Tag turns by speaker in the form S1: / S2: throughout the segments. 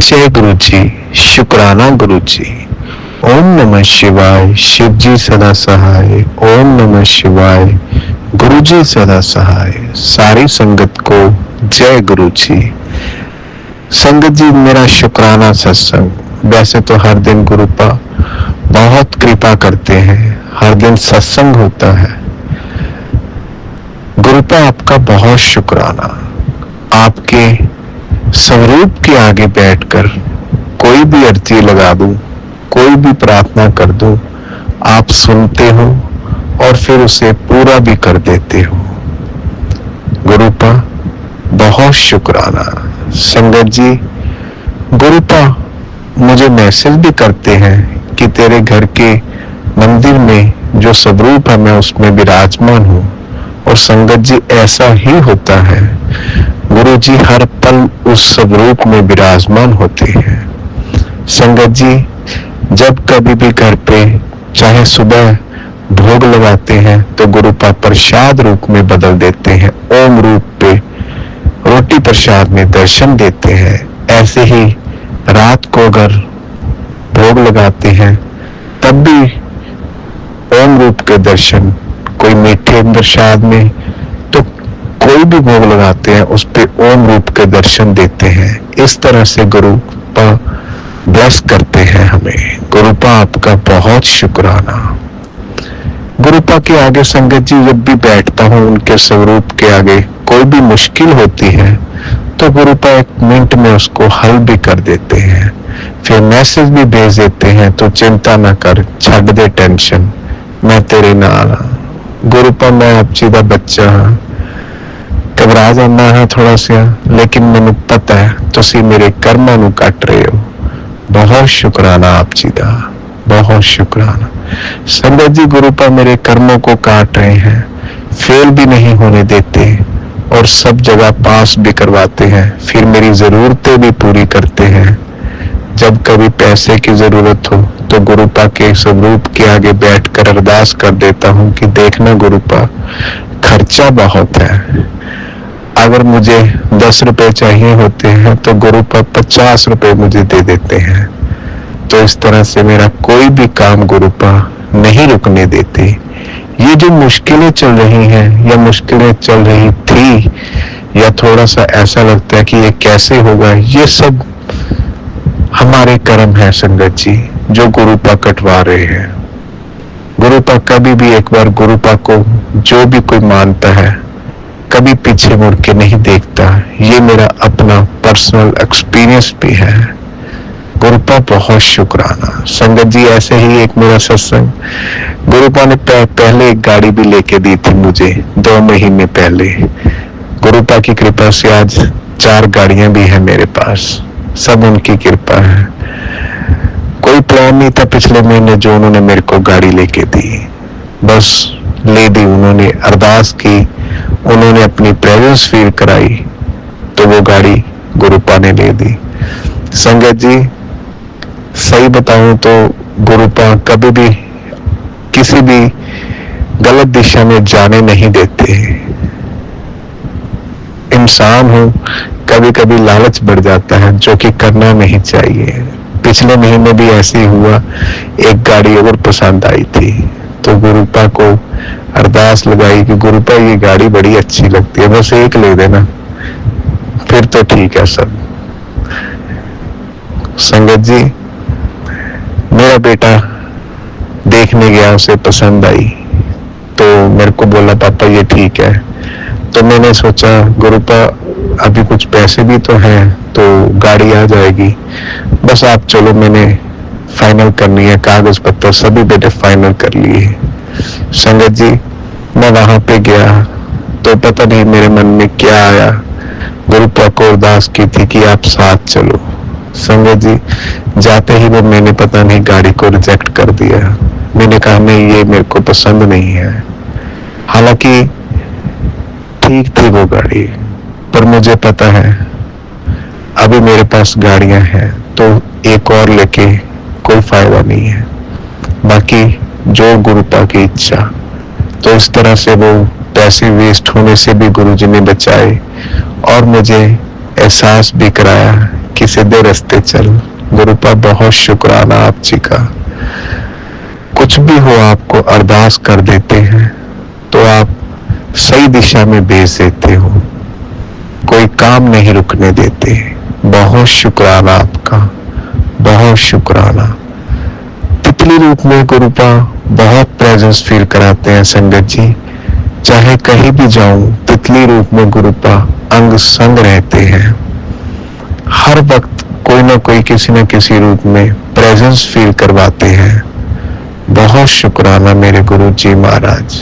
S1: जय गुरु जी, शुक्राना गुरु जी। ओम नमः शिवाय, शिव जी सदा सहाय। ओम नमः शिवाय, गुरु जी सदा सहाय। सारी संगत को जय गुरु जी। संगत जी, मेरा शुक्राना सत्संग। वैसे तो हर दिन गुरुपा बहुत कृपा करते हैं, हर दिन सत्संग होता है। गुरुपा आपका बहुत शुक्राना। आपके स्वरूप के आगे बैठकर कोई भी अर्जी लगा दूं, कोई भी प्रार्थना कर दूं, आप सुनते हो और फिर उसे पूरा भी कर देते हो। गुरुपा बहुत शुक्राना। संगत जी, गुरुपा मुझे मैसेज भी करते हैं कि तेरे घर के मंदिर में जो स्वरूप है मैं उसमें विराजमान हूं। और संगत जी, ऐसा ही होता है। गुरु जी हर पल उस स्वरूप में विराजमान होते हैं। संगत जी, जब कभी भी घर पे चाहे सुबह भोग लगाते हैं तो गुरुपा प्रसाद रूप में बदल देते हैं, ओम रूप पे रोटी प्रसाद में दर्शन देते हैं। ऐसे ही रात को अगर भोग लगाते हैं तब भी ओम रूप के दर्शन, कोई मीठे प्रसाद में तो कोई भी भोग लगाते हैं उस पे ओम रूप के दर्शन देते हैं। इस तरह से गुरुपा ब्लेस करते हैं हमें। गुरुपा आपका बहुत शुक्राना। गुरुपा के आगे संगत जी जब भी बैठता हूं, उनके स्वरूप के आगे कोई भी मुश्किल होती है तो गुरुपा 1 मिनट में उसको हल भी कर देते हैं। फिर मैसेज भी भेज देते हैं, तो चिंता ना कर, छड़ दे टेंशन, मैं तेरे नाल हां। गुरुपा मैं आप जी दा बच्चा हां, घबरा जाना है थोड़ा सा, लेकिन मैनू पता है तुसी मेरे कर्मां नू कट रहे हो। बहुत शुक्राना आप जी दा, बहुत शुक्राना। संगत जी, गुरुपा मेरे कर्मों को काट रहे हैं, फेल भी नहीं होने देते और सब जगह पास भी करवाते हैं, फिर मेरी जरूरतें भी पूरी करते हैं। जब कभी पैसे की जरूरत हो तो गुरुपा के स्वरूप के आगे बैठकर अरदास कर देता हूं कि देखना गुरुपा, खर्चा बहुत है। अगर मुझे 10 रुपए चाहिए होते हैं तो गुरुपा 50 रुपए मुझे दे देते हैं। तो इस तरह से मेरा कोई भी काम गुरुपा नहीं रुकने देते। ये जो मुश्किलें चल रही हैं या मुश्किलें चल रही थी या थोड़ा सा ऐसा लगता है कि ये कैसे होगा, ये सब हमारे कर्म है संगत जी, जो गुरुपा कटवा रहे हैं। गुरुपा कभी भी, एक बार गुरुपा को जो भी कोई मानता है कभी पीछे मुड़ के नहीं देखता। ये मेरा अपना पर्सनल एक्सपीरियंस भी है। गुरुपा बहुत शुक्राना। संगत जी, ऐसे ही एक मेरा सत्संग, गुरुपा ने पहले एक गाड़ी भी लेके दी थी मुझे 2 महीने पहले। गुरुपा की कृपा से आज 4 गाड़ियां भी है मेरे पास, सब उनकी कृपा है। कोई प्लान नहीं था पिछले महीने जो उन्होंने मेरे को गाड़ी लेके दी, बस ले दी उन्होंने, अरदास की, उन्होंने अपनी प्रेजेंस फील कराई तो वो गाड़ी गुरुपा ने ले दी। संगत जी, सही बताऊं तो गुरुपा कभी भी किसी भी गलत दिशा में जाने नहीं देते। इंसान हूं, कभी कभी लालच बढ़ जाता है जो कि करना नहीं चाहिए। पिछले महीने भी ऐसे ही हुआ, एक गाड़ी और पसंद आई थी तो गुरुपा को अरदास लगाई कि गुरुपा ये गाड़ी बड़ी अच्छी लगती है, बस एक ले देना, फिर तो ठीक है सब। संगत जी, मेरा बेटा देखने गया, उसे पसंद आई तो मेरे को बोला पापा ये ठीक है। तो मैंने सोचा गुरुपा अभी कुछ पैसे भी तो हैं तो गाड़ी आ जाएगी, बस आप चलो, मैंने फाइनल करनी है, कागज पत्तर सभी बेटे फाइनल कर लिए। संगत जी, मैं वहां पे गया तो पता नहीं मेरे मन में क्या आया, गुरुपा को अरदास की थी कि आप साथ चलो। संगत जी, जाते ही वो मैंने पता नहीं गाड़ी को रिजेक्ट कर दिया। मैंने कहा नहीं, ये मेरे को पसंद नहीं है। हालांकि ठीक थी वो गाड़ी, पर मुझे पता है अभी मेरे पास गाड़ियां हैं तो एक और लेके कोई फायदा नहीं है। बाकी जो गुरुपा की इच्छा। तो इस तरह से वो पैसे वेस्ट होने से भी गुरुजी ने बचाए और मुझे एहसास भी कराया कि सीधे रास्ते चल। गुरुपा बहुत शुक्राना आप जी का। कुछ भी हो आपको अरदास कर देते हैं तो आप सही दिशा में भेज देते हो, कोई काम नहीं रुकने देते। बहुत शुक्राना आपका, बहुत शुक्राना। तितली रूप में गुरुपा बहुत प्रेजेंस फील कराते हैं संगत जी। चाहे कहीं भी जाऊं, तितली रूप में गुरुपा अंग संग रहते हैं। हर वक्त कोई ना कोई किसी न किसी रूप में प्रेजेंस फील करवाते हैं। बहुत शुक्राना मेरे गुरु जी महाराज,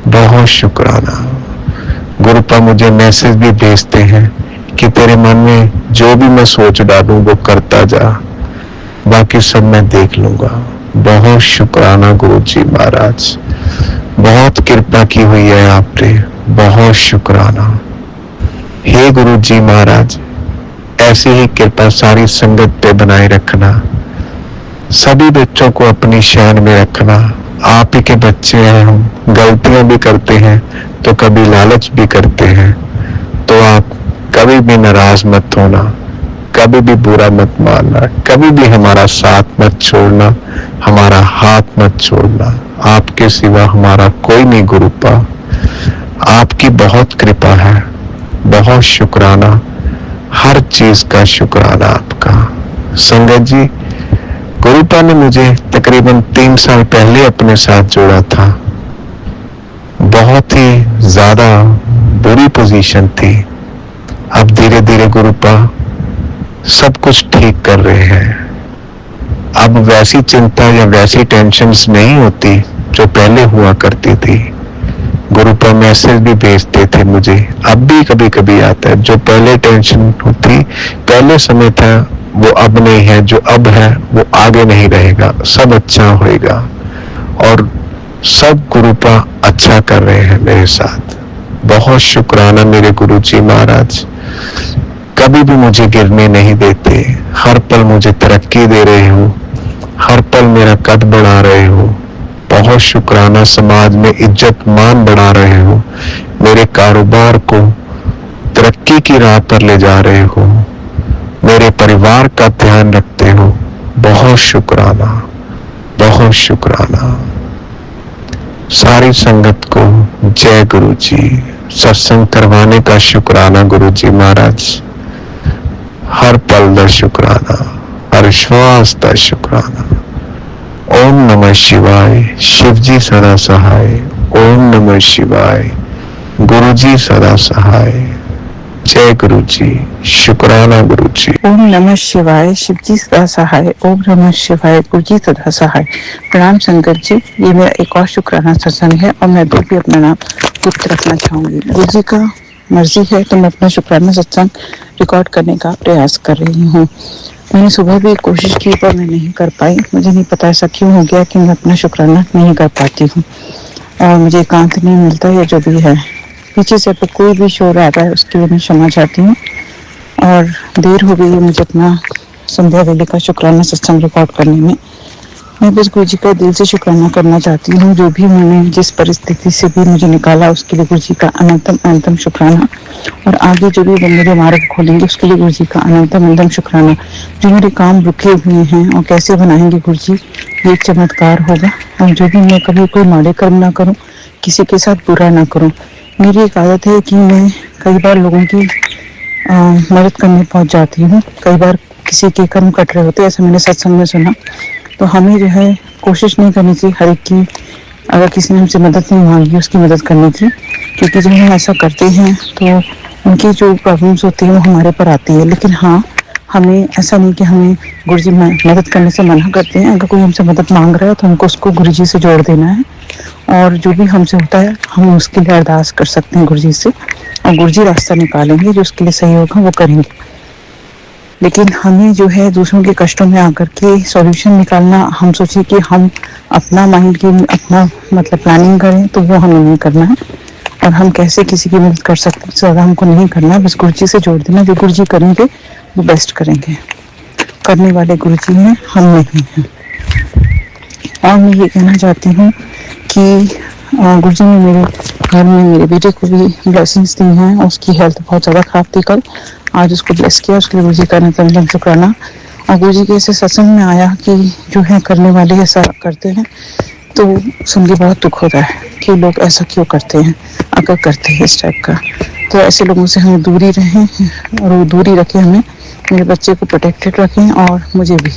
S1: बहुत शुक्राना। गुरुपा मुझे मैसेज भी भेजते हैं कि तेरे मन में जो भी मैं सोच डालूं वो करता जा, बाकी सब मैं देख लूंगा। बहुत शुक्राना गुरु जी महाराज, बहुत कृपा की हुई है आपने, बहुत शुक्राना। हे गुरु जी महाराज, ऐसी ही कृपा सारी संगत पे बनाए रखना। सभी बच्चों को अपनी शरण में रखना। आप ही के बच्चे हैं हम, गलतियां भी करते हैं तो कभी लालच भी करते हैं, तो आप कभी भी नाराज मत होना, कभी भी बुरा मत मानना, कभी भी हमारा साथ मत छोड़ना, हमारा हाथ मत छोड़ना। आपके सिवा हमारा कोई नहीं गुरुपा। आपकी बहुत कृपा है, बहुत शुक्राना, हर चीज का शुक्राना आपका। संगत जी, गुरुपा ने मुझे तकरीबन 3 साल पहले अपने साथ जोड़ा था। बहुत ही ज्यादा बुरी पोजीशन थी। अब धीरे धीरे गुरुपा सब कुछ ठीक कर रहे हैं। अब वैसी चिंता या वैसी टेंशन्स नहीं होती जो पहले हुआ करती थी। गुरुपा मैसेज भी भेजते थे मुझे, अब भी कभी कभी आता है। जो पहले टेंशन होती, पहले समय था, वो अब नहीं है। जो अब है वो आगे नहीं रहेगा, सब अच्छा होएगा। और सब गुरुपा अच्छा कर रहे हैं मेरे साथ। बहुत शुक्राना मेरे गुरु जी महाराज, कभी भी मुझे गिरने नहीं देते। हर पल मुझे तरक्की दे रहे हो, हर पल मेरा कद बढ़ा रहे हो। बहुत शुक्राना, समाज में इज्जत मान बढ़ा रहे हो, मेरे कारोबार को तरक्की की राह पर ले जा रहे हो, मेरे परिवार का ध्यान रखते हो। बहुत शुक्राना, बहुत शुक्राना। सारी संगत को जय गुरु जी। सत्संग करवाने का शुक्राना गुरु जी महाराज, हर पल का शुक्राना, हर श्वास का शुक्राना। ओम नमः शिवाय, शिव जी सदा सहाय। ओम नमः शिवाय, गुरु जी सदा सहाय। जय गुरु जी, शुक्राना गुरु जी।
S2: ओम नमः शिवाय, शिव जी सदा सहाय। ओम नमः शिवाय, गुरु जी सदा सहाय। प्रणाम संगत जी, ये मेरा एक और शुक्राना सत्संग है और मैं भी अपना नाम गुप्त रखना चाहूंगी। गुरु जी का मर्जी है तो मैं अपना शुक्राना सत्संग रिकॉर्ड करने का प्रयास कर रही हूँ। मैंने सुबह भी कोशिश की पर मैं नहीं कर पाई। मुझे नहीं पता ऐसा क्यों हो गया कि मैं अपना शुक्राना नहीं कर पाती हूँ और मुझे एकांत नहीं मिलता या जो भी है। पीछे से अगर कोई भी शोर आ रहा है उसके लिए मैं क्षमा चाहती हूँ। और देर हो गई है मुझे अपना संध्या वेले का शुक्राना सत्संग रिकॉर्ड करने में। मैं बस गुरु जी का दिल से शुक्राना करना चाहती हूँ। जो भी उन्होंने जिस परिस्थिति से भी मुझे निकाला उसके लिए गुरु जी का अनंतम अनंतम शुक्राना। और आगे जो भी मेरे मार्ग खोलेंगे उसके लिए गुरु जी का अनंतम अनंतम शुक्राना। जो मेरे काम रुके हुए हैं और कैसे बनाएंगे गुरु जी, ये चमत्कार होगा। और जो भी मैं कभी कोई माड़े कर्म ना करूँ, किसी के साथ बुरा ना करूँ। मेरी एक आदत है कि मैं कई बार लोगों की मदद करने पहुंच जाती हूँ। कई बार किसी के कर्म कट रहे होते, ऐसा मैंने सत्संग में सुना। तो हमें जो है कोशिश नहीं करनी चाहिए हर एक की, अगर किसी ने हमसे मदद नहीं मांगी उसकी मदद करने की, क्योंकि जब हम ऐसा करते हैं तो उनकी जो प्रॉब्लम्स होती है वो हमारे पर आती है। लेकिन हाँ, हमें ऐसा नहीं कि हमें गुरु जी मदद करने से मना करते हैं। अगर कोई हमसे मदद मांग रहा है तो हमको उसको गुरु जी से जोड़ देना है और जो भी हमसे होता है हम उसके लिए अरदास कर सकते हैं गुरु जी से, और गुरु जी रास्ता निकालेंगे, जो उसके लिए सही होगा वो करेंगे। लेकिन हमें जो है दूसरों के कष्टों में आकर के सॉल्यूशन निकालना, हम सोचे कि हम अपना माइंड की अपना मतलब प्लानिंग करें, तो वो हमें नहीं करना है। और हम कैसे किसी की मदद कर सकते हैं ज़्यादा हमको नहीं करना, बस गुरु जी से जोड़ देना। जो गुरु जी करेंगे वो बेस्ट करेंगे, करने वाले गुरु जी हैं, हम नहीं हैं। और मैं ये कहना चाहती हूँ कि गुरु जी ने मेरे घर में मेरे बेटे को भी ब्लेसिंग्स दी हैं। उसकी हेल्थ बहुत ज़्यादा ख़राब थी कल, आज उसको ब्लेस किया, उसके लिए गुरु जी का अनंत शुक्राना। और गुरु जी के ऐसे सत्संग में आया कि जो है करने वाले ऐसा करते हैं, तो सुन के बहुत दुख होता है कि लोग ऐसा क्यों करते हैं, अगर करते हैं इस टाइप का। तो ऐसे लोगों से हमें दूरी रहें और वो दूरी रखें, हमें मेरे बच्चे को प्रोटेक्टेड रखें और मुझे भी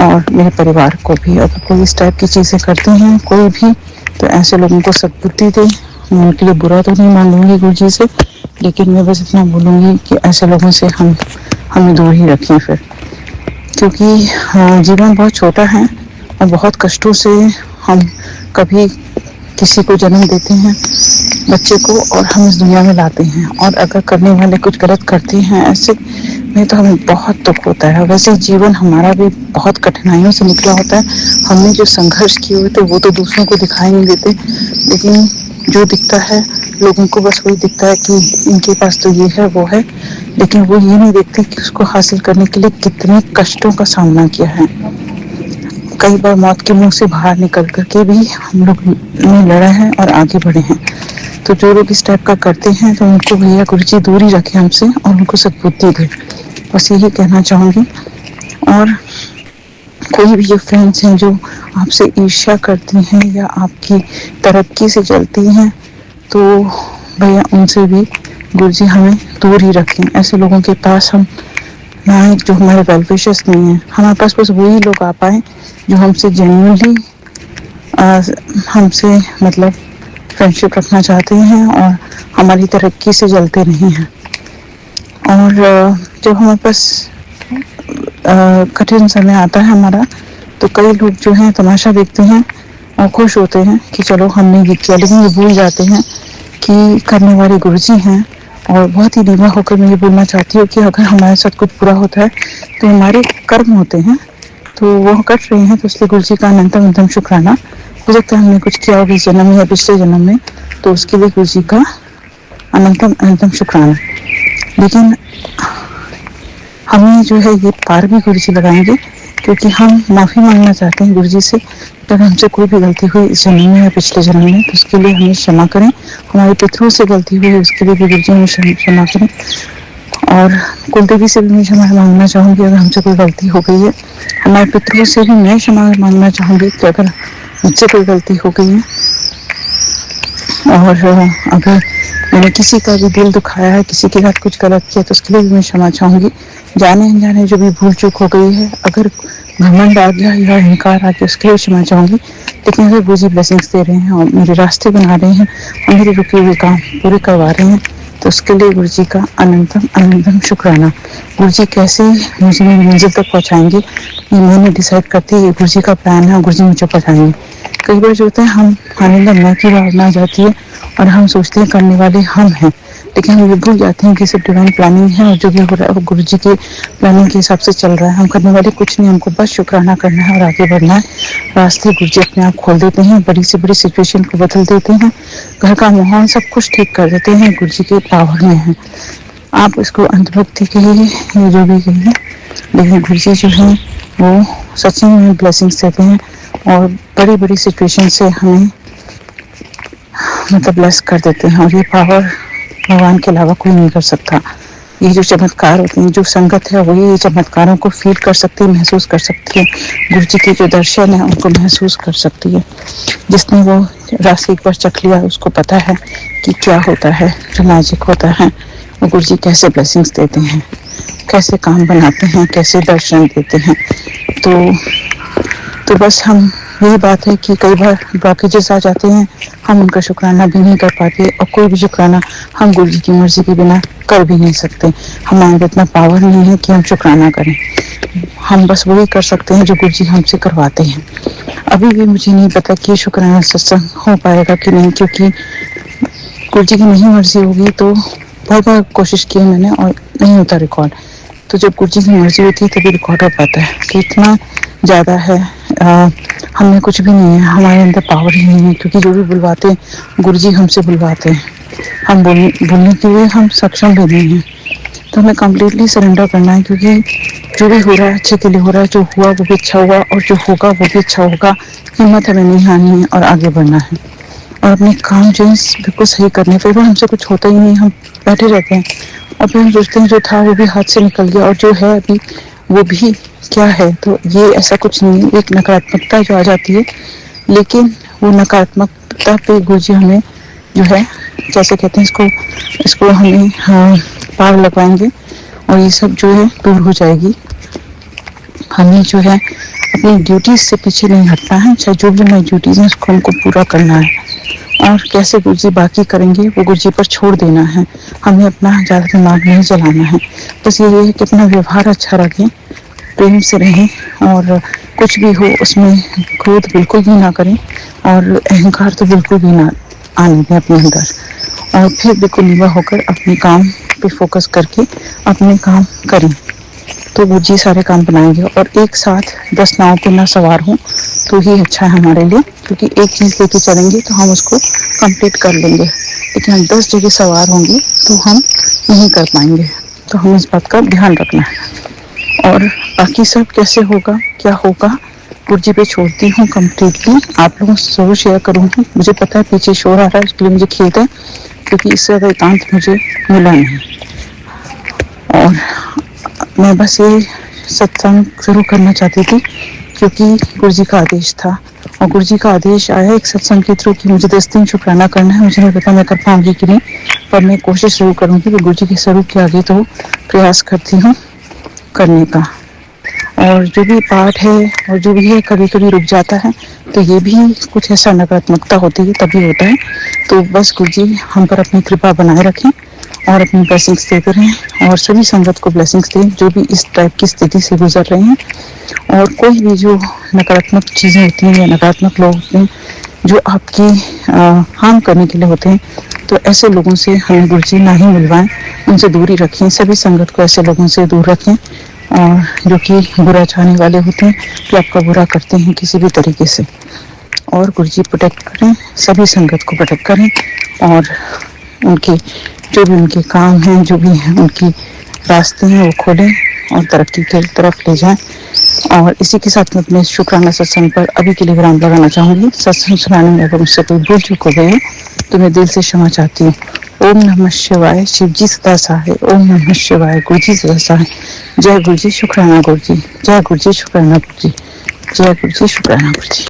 S2: और मेरे परिवार को भी। अगर कोई इस टाइप की चीज़ें करते हैं कोई भी, तो ऐसे लोगों को सद्बुद्धि दे। मैं उनके लिए बुरा तो नहीं मांगूंगी गुरु जी से, लेकिन मैं बस इतना बोलूँगी कि ऐसे लोगों से हमें दूर ही रखें फिर, क्योंकि जीवन बहुत छोटा है और बहुत कष्टों से हम कभी किसी को जन्म देते हैं, बच्चे को, और हम इस दुनिया में लाते हैं। और अगर करने वाले कुछ गलत करते हैं ऐसे में, तो हमें बहुत दुख होता है। वैसे जीवन हमारा भी बहुत कठिनाइयों से निकला होता है। हमने जो संघर्ष किए हुए थे वो तो दूसरों को दिखाई नहीं देते, लेकिन जो दिखता है लोगों को बस वही दिखता है कि इनके पास तो ये है वो है, लेकिन वो ये नहीं देखते कि उसको हासिल करने के लिए कितने कष्टों का सामना किया है। कई बार मौत के मुंह से बाहर निकल करके भी हम लोग ने लड़ा है और आगे बढ़े हैं। तो जो लोग इस टाइप का करते हैं, तो उनको भैया गुरु जी दूरी रखे हमसे और उनको सद्बुद्धि दे, बस यही कहना चाहूँगी। और कोई भी जो फ्रेंड्स हैं जो आपसे ईर्ष्या करती हैं या आपकी तरक्की से जलती हैं, तो भैया उनसे भी गुरु जी हमें दूर ही रखें। ऐसे लोगों के पास हम ना आए जो हमारे वेल विशर्स नहीं हैं। हमारे पास बस वही लोग आ पाए जो हमसे जेन्युइनली हमसे मतलब फ्रेंडशिप रखना चाहते हैं और हमारी तरक्की से जलते नहीं हैं। और जब हमारे पास कठिन समय आता है हमारा, तो कई लोग जो हैं तमाशा देखते हैं और खुश होते हैं कि चलो हमने ये किया, लेकिन ये भूल जाते हैं कि करने वाले गुरु जी हैं। और बहुत ही नीवा होकर मैं ये बोलना चाहती हूँ कि अगर हमारे साथ कुछ बुरा होता है तो हमारे कर्म होते हैं, तो वो कट रहे हैं, तो इसलिए गुरु जी का अनंतम शुक्राना। हो सकता है हमने कुछ किया होगा इस जन्म में या पिछले जन्म में, तो उसके लिए गुरु जी का अनंतम शुक्राना। लेकिन हमें जो है ये पार भी गुरु जी लगाएंगे, क्योंकि हम माफ़ी मांगना चाहते हैं गुरु जी से। अगर हमसे कोई भी गलती हुई इस जन्म में या पिछले जन्म में, तो उसके लिए हमें क्षमा करें। हमारे पितरों से गलती हुई है, उसके लिए भी गुरु जी हमें क्षमा करें। और कुलदेवी से भी मैं क्षमा मांगना चाहूँगी अगर हमसे कोई गलती हो गई है। हमारे पितरों से भी मैं क्षमा मांगना चाहूँगी कि अगर मुझसे कोई गलती हो गई है। और अगर मैंने किसी का भी दिल दुखाया है, किसी के साथ कुछ गलत किया, तो उसके लिए भी मैं क्षमा चाहूँगी। जाने अनजाने जो भी भूल चूक हो गई है, अगर घमंड आ गया या अहंकार आ गया, उसके लिए क्षमा चाहूँगी। लेकिन अगर गुरु जी ब्लेसिंग्स दे रहे हैं और मेरे रास्ते बना रहे हैं और मेरे रुके हुए काम पूरे करवा रहे हैं, तो उसके लिए गुरु जी का अनंतम शुक्राना। गुरु जी कैसे मुझे मेरी मंजिल तक पहुँचाएंगे, ये मैंने डिसाइड करती है, ये गुरु जी का प्लान है और गुरु जी मुझे पहुँचाएंगे। कई बार जो होता है हम आनंद मैं की भावना आ जाती है और हम सोचते हैं करने वाले हम हैं, लेकिन हम ये भूल जाते हैं कि सिर्फ डिवाइन प्लानिंग है और जो भी हो रहा है वो गुरु जी के प्लानिंग के हिसाब से चल रहा है। हम करने वाले कुछ नहीं, हमको बस शुक्राना करना है और आगे बढ़ना है। रास्ते गुरु जी अपने आप खोल देते हैं, बड़ी से बड़ी सिचुएशन को बदल देते हैं, घर का माहौल सब कुछ ठीक कर देते हैं, गुरु जी के पावर में है। आप इसको अंधभक्ति कहिए या जो भी कहिए, लेकिन गुरु जी जो है वो सच में ब्लेसिंग्स देते हैं और बड़ी बड़ी सिचुएशन से हमें मतलब ब्लेस कर देते हैं। और ये पावर भगवान के अलावा कोई नहीं कर सकता। ये जो चमत्कार होते हैं, जो संगत है वो ये चमत्कारों को फील कर सकती है, महसूस कर सकती है। गुरु जी के जो दर्शन है उनको महसूस कर सकती है। जिसने वो रास्ते एक बार चख लिया उसको पता है कि क्या होता है, जो मैजिक होता है वो गुरु जी कैसे ब्लेसिंग्स देते हैं, कैसे काम बनाते हैं, कैसे दर्शन देते हैं। तो बस हम यही बात है कि कई बार ब्लॉकेजेस आ जाते हैं, हम उनका शुक्राना भी नहीं कर पाते और कोई भी शुक्राना हम गुरु जी की मर्जी के बिना कर भी नहीं सकते। हमारे अंदर इतना पावर नहीं है कि हम शुक्राना करें। हम बस वही कर सकते हैं जो गुरु जी हमसे करवाते हैं। अभी भी मुझे नहीं पता कि शुक्राना सत्संग हो पाएगा कि नहीं, क्योंकि गुरु जी की नहीं मर्जी होगी तो बहुत बार कोशिश की मैंने और नहीं होता रिकॉर्ड। तो जब गुरु जी की मर्जी होती है तभी रिकॉर्ड हो पाता है। तो इतना ज़्यादा है, हमें कुछ भी नहीं है, हमारे अंदर पावर ही नहीं है, क्योंकि जो भी बुलवाते हैं गुरु जी हमसे बुलवाते हैं। हम बोलने के लिए हम सक्षम भी नहीं हैं। तो हमें कम्प्लीटली सरेंडर करना है, क्योंकि जो भी हो रहा है अच्छे के लिए हो रहा है। जो हुआ वो भी अच्छा हुआ और जो होगा वो भी अच्छा होगा। हिम्मत हमें नहीं हारनी है और आगे बढ़ना है और अपने काम जो है बिल्कुल सही करने। फिर भी हमसे कुछ होता ही नहीं, हम बैठे रहते हैं और फिर हम सोचते हैं जो था वो भी हाथ से निकल गया और जो है अभी वो भी क्या है। तो ये ऐसा कुछ नहीं है, एक नकारात्मकता जो आ जाती है, लेकिन वो नकारात्मकता पे गुरुजी हमें जो है जैसे कहते हैं इसको हमें पार लगवाएंगे और ये सब जो है दूर हो जाएगी। हमें जो है अपनी ड्यूटीज से पीछे नहीं हटना है, चाहे जो भी हमारी ड्यूटीज हैं उसको हमको पूरा करना है। और कैसे गुरुजी बाकी करेंगे वो गुरुजी पर छोड़ देना है, हमें अपना ज़्यादा दिमाग नहीं चलाना है। बस ये है कि अपना व्यवहार अच्छा रखें, प्रेम से रहें और कुछ भी हो उसमें क्रोध बिल्कुल भी ना करें और अहंकार तो बिल्कुल भी ना आने दें अपने अंदर। और फिर बिल्कुल निवा होकर अपने काम पे फोकस करके अपने काम करें तो गुरुजी सारे काम बनाएंगे। और एक साथ 10 नावों पे ना सवार हों तो ही अच्छा है हमारे लिए, क्योंकि एक चीज़ लेके चलेंगे तो हम उसको कंप्लीट कर लेंगे, लेकिन हम 10 जगह सवार होंगे तो हम नहीं कर पाएंगे। तो हमें इस बात का ध्यान रखना है। और बाकी सब कैसे होगा क्या होगा गुरुजी पे छोड़ती हूँ कम्प्लीटली। आप लोगों से जरूर शेयर करूँगी। मुझे पता है पीछे शोर आ रहा है, इसके लिए मुझे खेद है, क्योंकि इससे ज़्यादा एकांत मुझे मिला नहीं। और मैं बस ये सत्संग शुरू करना चाहती थी क्योंकि गुरुजी का आदेश था और गुरुजी का आदेश आया एक सत्संग के थ्रू कि मुझे 10 दिन शुक्राना करना है। मुझे नहीं पता मैं कर पाऊंगी कि नहीं, पर मैं कोशिश जरूर करूंगी। तो गुरुजी के स्वरूप के आगे तो प्रयास करती हूँ करने का। और जो भी पाठ है और जो भी है कभी कभी रुक जाता है, तो ये भी कुछ ऐसा नकारात्मकता होती है तभी होता है। तो बस गुरुजी हम पर अपनी कृपा बनाए रखें और अपनी ब्लेसिंग्स देते रहें और सभी संगत को ब्लेसिंग्स दें जो भी इस टाइप की स्थिति से गुजर रहे हैं। और कोई भी जो नकारात्मक चीज़ें होती हैं या नकारात्मक लोग होते हैं जो आपकी हार्म करने के लिए होते हैं, तो ऐसे लोगों से हमें गुरुजी ना ही मिलवाएं, उनसे दूरी रखें। सभी संगत को ऐसे लोगों से दूर रखें और जो कि बुरा चाहने वाले होते हैं, जो आपका बुरा करते हैं किसी भी तरीके से। और गुरुजी प्रोटेक्ट करें, सभी संगत को प्रोटेक्ट करें और उनके जो भी उनके काम हैं, जो भी हैं उनकी रास्ते हैं वो खोलें और तरक्की की तरफ ले जाएं। और इसी के साथ मैं अपने शुक्राना सत्संग पर अभी के लिए विराम लगाना चाहूँगी। सत्संग सुनाने में अगर मुझसे कोई भूल चूक हो गई है तो मैं दिल से क्षमा चाहती हूँ। ओम नमः शिवाय, शिव जी सदा सहाय। ओम नमः शिवाय, गुरु जी सदा सहाय। जय गुरु जी, शुक्राना गुरु जी। जय गुरु जी, शुक्राना गुरु जी। जय गुरु जी, शुक्राना गुरु जी।